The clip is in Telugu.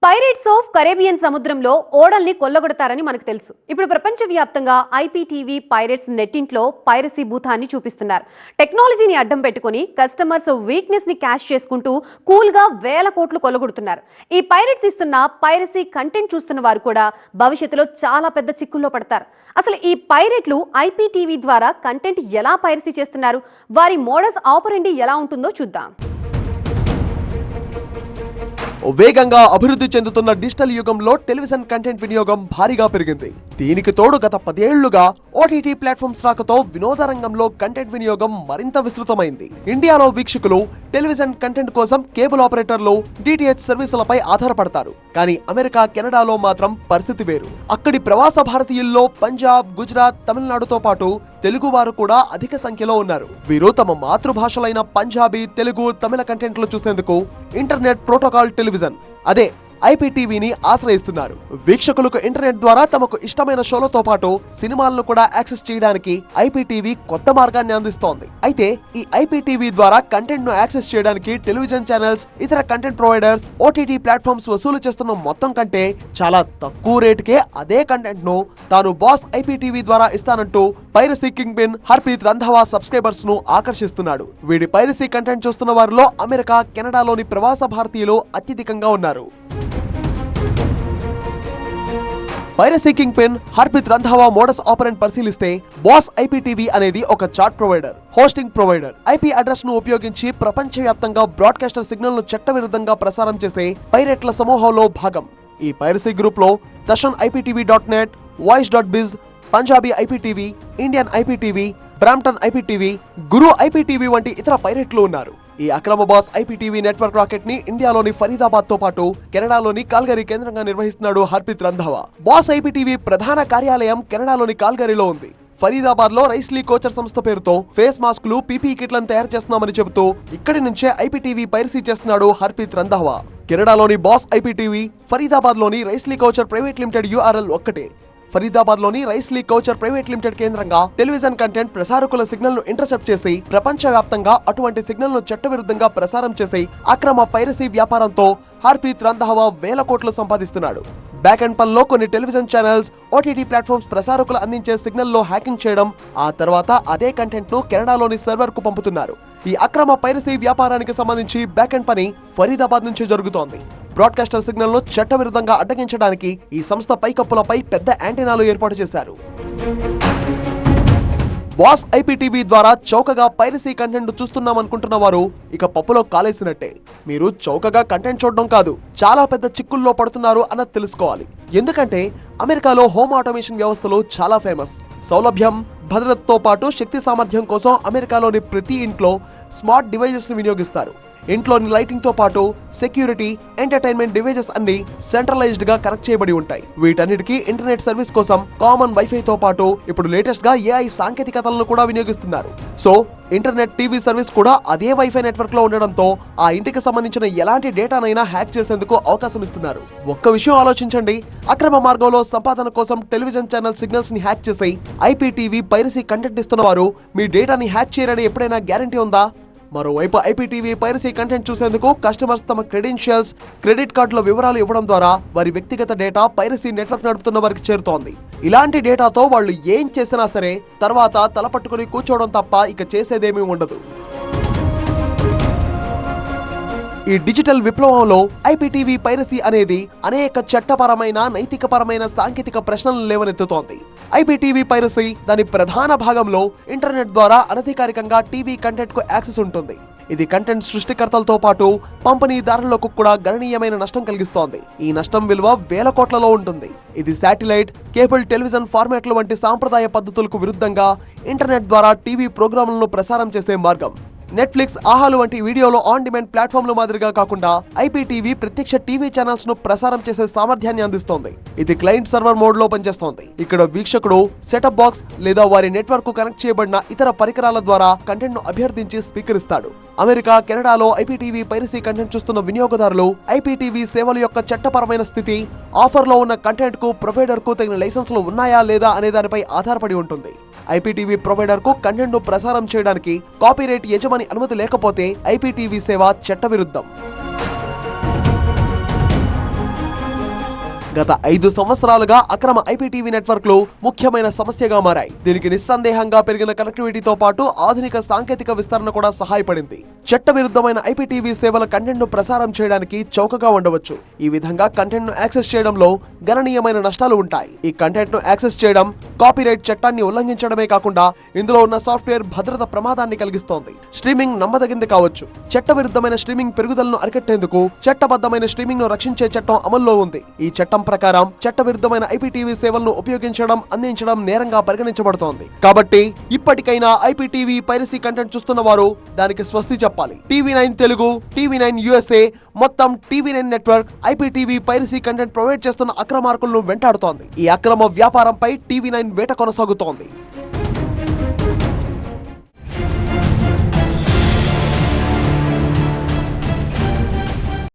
పైరేట్స్ ఆఫ్ కరేబియన్ సముద్రంలో ఓడల్ని కొల్లగొడతారని మనకు తెలుసు. ఇప్పుడు ప్రపంచవ్యాప్తంగా ఐపీటీవీ పైరేట్స్ నెట్టింట్లో పైరసీ భూతాన్ని చూపిస్తున్నారు. టెక్నాలజీని అడ్డం పెట్టుకుని కస్టమర్స్ వీక్నెస్ ని క్యాష్ చేసుకుంటూ కూల్గా వేల కోట్లు కొల్లగొడుతున్నారు. ఈ పైరేట్స్ ఇస్తున్న పైరసీ కంటెంట్ చూస్తున్న వారు కూడా భవిష్యత్తులో చాలా పెద్ద చిక్కుల్లో పడతారు. అసలు ఈ పైరేట్లు ఐపీటీవీ ద్వారా కంటెంట్ ఎలా పైరసీ చేస్తున్నారు, వారి మోడస్ ఆపరెండి ఎలా ఉంటుందో చూద్దాం. వేగంగా అభివృద్ధి చెందుతున్న డిజిటల్ యుగంలో టెలివిజన్ కంటెంట్ వినియోగం భారీగా పెరిగింది. దీనికి తోడు గత 10 ఏళ్లుగా ఓటీటీ ప్లాట్ఫామ్స్ రాకతో వినోద రంగంలో కంటెంట్ వినియోగం మరింత విస్తృతమైంది. ఇండియాలో వీక్షకులు టెలివిజన్ కంటెంట్ కోసం కేబుల్ ఆపరేటర్లు, డిటిహెచ్ సర్వీసులపై ఆధారపడతారు. కానీ అమెరికా, కెనడాలో మాత్రం పరిస్థితి వేరు. అక్కడి ప్రవాస భారతీయుల్లో పంజాబ్, గుజరాత్, తమిళనాడుతో పాటు తెలుగు వారు కూడా అధిక సంఖ్యలో ఉన్నారు. వీరు తమ మాతృభాషలైన పంజాబీ, తెలుగు, తమిళ కంటెంట్లు చూసేందుకు ఇంటర్నెట్ ప్రోటోకాల్ టెలివిజన్ అదే ఐపీటీవీని ఆశ్రయిస్తున్నారు. వీక్షకులకు ఇంటర్నెట్ ద్వారా తమకు ఇష్టమైన షోలతో పాటు సినిమాలను కూడా యాక్సెస్ చేయడానికి ఐపీటీవీ కొత్త మార్గాన్ని అందిస్తోంది. అయితే ఈ ఐపీటీవీ ద్వారా కంటెంట్ ను యాక్సెస్ చేయడానికి టెలివిజన్ ఛానల్స్, ఇతర కంటెంట్ ప్రొవైడర్స్, ఓటీటీ ప్లాట్ఫామ్స్ వసూలు చేస్తున్న మొత్తం కంటే చాలా తక్కువ రేటుకే అదే కంటెంట్ ను తాను బాస్ ఐపీటీవీ ద్వారా ఇస్తానంటూ piracy king pin Harpreet Randhawa subscribers ను ఆకర్షిస్తున్నాడు. వీడి పైరసీ కంటెంట్ చూస్తున్న వారిలో అమెరికా, కెనడాలోని ప్రవాస భారతీయులు అత్యధికంగా ఉన్నారు. Piracy king pin Harpreet Randhawa modus operandi పరిశీలిస్తే బాస్ ఐపీటీవీ అనేది ఒక chat provider, hosting provider. IP address ను ఉపయోగించి ప్రపంచవ్యాప్తంగా బ్రాడ్కాస్టర్ సిగ్నల్ ను చట్టవిరుద్ధంగా ప్రసారం చేసే పైరేట్ల సమూహంలో భాగం. ఈ పైరసీ గ్రూప్ లో దర్శన్ IPTV.net, వాయిస్.biz, Punjabi IPTV, Indian IPTV, Brampton IPTV, Guru IPTV వంటి ఇతర పైరేట్లు ఉన్నారు. ఈ అక్రమ బాస్ ఐపీటీవీ నెట్వర్క్ రాకెట్ ని ఇండియాలోని ఫరీదాబాద్ తో పాటు కెనడాలోని కాల్గరీ కేంద్రంగా నిర్వహిస్తున్నాడు హర్ప్రీత్ రంధావా. బాస్ ఐపీటీవీ ప్రధాన కార్యాలయం కెనడాలోని కాల్గరీలో ఉంది. ఫరీదాబాద్ లో రైస్లీ కోచర్ సంస్థ పేరుతో ఫేస్ మాస్కులు, పీపీ కిట్లను తయారు చేస్తున్నామని చెబుతూ ఇక్కడి నుంచే ఐపీటీవీ పైరసీ చేస్తున్నాడు హర్ప్రీత్ రంధావా. కెనడాలోని బాస్ ఐపీటీవీ, ఫరీదాబాద్ లోని రైస్లీ కోచర్ ప్రైవేట్ లిమిటెడ్ URL ఒక్కటే. ఫరీదాబాద్ లోని రైస్లీ కోచర్ ప్రైవేట్ లిమిటెడ్ కేంద్రంగా టెలివిజన్ కంటెంట్ ప్రసారకుల సిగ్నల్ ను ఇంటర్సెప్ట్ చేసి ప్రపంచవ్యాప్తంగా అటువంటి సిగ్నల్ ను చట్టవిరుద్ధంగా ప్రసారం చేసి అక్రమ పైరసీ వ్యాపారంతో హర్ప్రీత్ రంధావా వేల కోట్లు సంపాదిస్తున్నాడు. బ్యాక్ అండ్ పనిలో కొన్ని టెలివిజన్ ఛానల్స్, ఓటీటీ ప్లాట్ఫామ్స్ ప్రసారకులు అందించే సిగ్నల్ లో హ్యాకింగ్ చేయడం, ఆ తర్వాత అదే కంటెంట్ ను కెనడాలోని సర్వర్ కు పంపుతున్నారు. ఈ అక్రమ పైరసీ వ్యాపారానికి సంబంధించి బ్యాక్ అండ్ పని ఫరీదాబాద్ నుంచి జరుగుతోంది. బ్రాడ్కాస్టర్ సిగ్నల్ ను చట్టవిరుద్ధంగా అడ్డగించడానికి ఈ సంస్థ పైకప్పులపై పెద్ద యాంటెనాలు ఏర్పాటు చేశారు. బాస్ ఐపీటీవీ ద్వారా చౌకగా పైరసీ కంటెంట్ చూస్తున్నామనుకుంటున్న వారు ఇక పప్పులో కాలేసినట్టే. మీరు చౌకగా కంటెంట్ చూడడం కాదు, చాలా పెద్ద చిక్కుల్లో పడుతున్నారు అన్నది తెలుసుకోవాలి. ఎందుకంటే అమెరికాలో హోమ్ ఆటోమేషన్ వ్యవస్థలు చాలా ఫేమస్. సౌలభ్యం, భద్రతతో పాటు శక్తి సామర్థ్యం కోసం అమెరికాలోని ప్రతి ఇంట్లో స్మార్ట్ డివైజెస్ ని వినియోగిస్తారు. ఇంట్లోని లైటింగ్ తో పాటు సెక్యూరిటీ, ఎంటర్టైన్మెంట్ డివైజెస్ అన్ని సెంట్రలైజ్డ్ గా కనెక్ట్ చేయబడి ఉంటాయి. వీటన్నిటికీ ఇంటర్నెట్ సర్వీస్ కోసం కామన్ వైఫై తో పాటు ఇప్పుడు లేటెస్ట్ గా AI సాంకేతికతలను కూడా వినియోగిస్తున్నారు. సో ఇంటర్నెట్, టీవీ సర్వీస్ కూడా అదే వైఫై నెట్వర్క్ లో ఉండడంతో ఆ ఇంటికి సంబంధించిన ఎలాంటి డేటానైనా హ్యాక్ చేసేందుకు అవకాశం ఇస్తున్నారు. ఒక్క విషయం ఆలోచించండి, అక్రమ మార్గంలో సంపాదన కోసం టెలివిజన్ ఛానల్ సిగ్నల్స్ ని హ్యాక్ చేసి ఐపీటీవీ పైరసీ కంటెంట్ ఇస్తున్న వారు మీ డేటాని హ్యాక్ చేయరని ఎప్పుడైనా గ్యారంటీ ఉందా? మరోవైపు ఐపీటీవీ పైరసీ కంటెంట్ చూసేందుకు కస్టమర్స్ తమ క్రెడెన్షియల్స్, క్రెడిట్ కార్డుల వివరాలు ఇవ్వడం ద్వారా వారి వ్యక్తిగత డేటా పైరసీ నెట్వర్క్ నడుపుతున్న వారికి చేరుతోంది. ఇలాంటి డేటాతో వాళ్ళు ఏం చేసినా సరే తర్వాత తలపట్టుకుని కూర్చోవడం తప్ప ఇక చేసేదేమీ ఉండదు. ఈ డిజిటల్ విప్లవంలో ఐపీటీవీ పైరసీ అనేది అనేక చట్టపరమైన, నైతికపరమైన, సాంకేతిక ప్రశ్నలను లేవనెత్తుతోంది. ఐపీటీవీ పైరసీ దాని ప్రధాన భాగంలో ఇంటర్నెట్ ద్వారా అనధికారికంగా టీవీ కంటెంట్ కు యాక్సెస్ ఉంటుంది. ఇది కంటెంట్ సృష్టికర్తలతో పాటు పంపిణీదారులకు కూడా గణనీయమైన నష్టం కలిగిస్తోంది. ఈ నష్టం విలువ వేల కోట్లలో ఉంటుంది. ఇది శాటిలైట్, కేబుల్ టెలివిజన్ ఫార్మాట్లు వంటి సాంప్రదాయ పద్ధతులకు విరుద్ధంగా ఇంటర్నెట్ ద్వారా టీవీ ప్రోగ్రాములను ప్రసారం చేసే మార్గం. నెట్ఫ్లిక్స్, ఆహాలు వంటి వీడియోలో ఆన్ డిమాండ్ ప్లాట్ఫామ్ల మాదిరిగా కాకుండా ఐపీటీవీ ప్రత్యక్ష టీవీ ఛానల్స్ ను ప్రసారం చేసే సామర్థ్యాన్ని అందిస్తోంది. ఇది క్లయింట్ సర్వర్ మోడ్ లో పనిచేస్తోంది. ఇక్కడ వీక్షకుడు సెటప్ బాక్స్ లేదా వారి నెట్వర్క్ కు కనెక్ట్ చేయబడిన ఇతర పరికరాల ద్వారా కంటెంట్ ను అభ్యర్థించి స్వీకరిస్తాడు. అమెరికా, కెనడాలో ఐపీటీవీ పైరసీ కంటెంట్ చూస్తున్న వినియోగదారులు ఐపీటీవీ సేవల యొక్క చట్టపరమైన స్థితి, ఆఫర్ లో ఉన్న కంటెంట్ కు ప్రొవైడర్ కు తగిన లైసెన్సులు ఉన్నాయా లేదా అనే దానిపై ఆధారపడి ఉంటుంది. ఐపీటీవీ ప్రొవైడర్ కు కంటెంట్ ను ప్రసారం చేయడానికి కాపీరైట్ యజమాని అనుమతి లేకపోతే ఐపీటీవీ సేవ చట్టవిరుద్ధం. గత 5 సంవత్సరాలుగా అక్రమ ఐపీటీవీ నెట్వర్క్లు ముఖ్యమైన సమస్యగా మారాయి. దీనికి నిస్సందేహంగా పెరిగిన కనెక్టివిటీతో పాటు ఆధునిక సాంకేతిక విస్తరణ కూడా సహాయపడింది. చట్టవిరుద్ధమైన ఐపీటీవీ సేవల కంటెంట్ ను ప్రసారం చేయడానికి చౌకగా ఉండవచ్చు. ఈ విధంగా కంటెంట్ ను యాక్సెస్ చేయడంలో గణనీయమైన నష్టాలు ఉంటాయి. ఈ కంటెంట్ ను యాక్సెస్ చేయడం కాపీరైట్ చట్టాన్ని ఉల్లంఘించడమే కాకుండా ఇందులో ఉన్న సాఫ్ట్వేర్ భద్రత ప్రమాదాన్ని కలిగిస్తోంది. స్ట్రీమింగ్ నమ్మదగింది కావచ్చు. చట్టవిరుద్ధమైన స్ట్రీమింగ్ పెరుగుదలను అరికట్టేందుకు చట్టబద్ధమైన స్ట్రీమింగ్ ను రక్షించే చట్టం అమల్లో ఉంది. ఈ చట్టం ప్రకారం చట్టవిరుద్ధమైన ఐపీటీవీ సేవలను ఉపయోగించడం, అందించడం నేరంగా పరిగణించబడుతోంది. కాబట్టి ఇప్పటికైనా ఐపీటీవీ పైరసీ కంటెంట్ చూస్తున్న వారు దానికి స్వస్తి చెప్పాలి. టీవీ9 తెలుగు, టీవీ9 USA మొత్తం TV9 network IPTV piracy content provide చేస్తున్న అక్రమార్కులను వెంటాడుతోంది. ఈ అక్రమ వ్యాపారంపై టీవీ9 వేట కొనసాగుతోంది.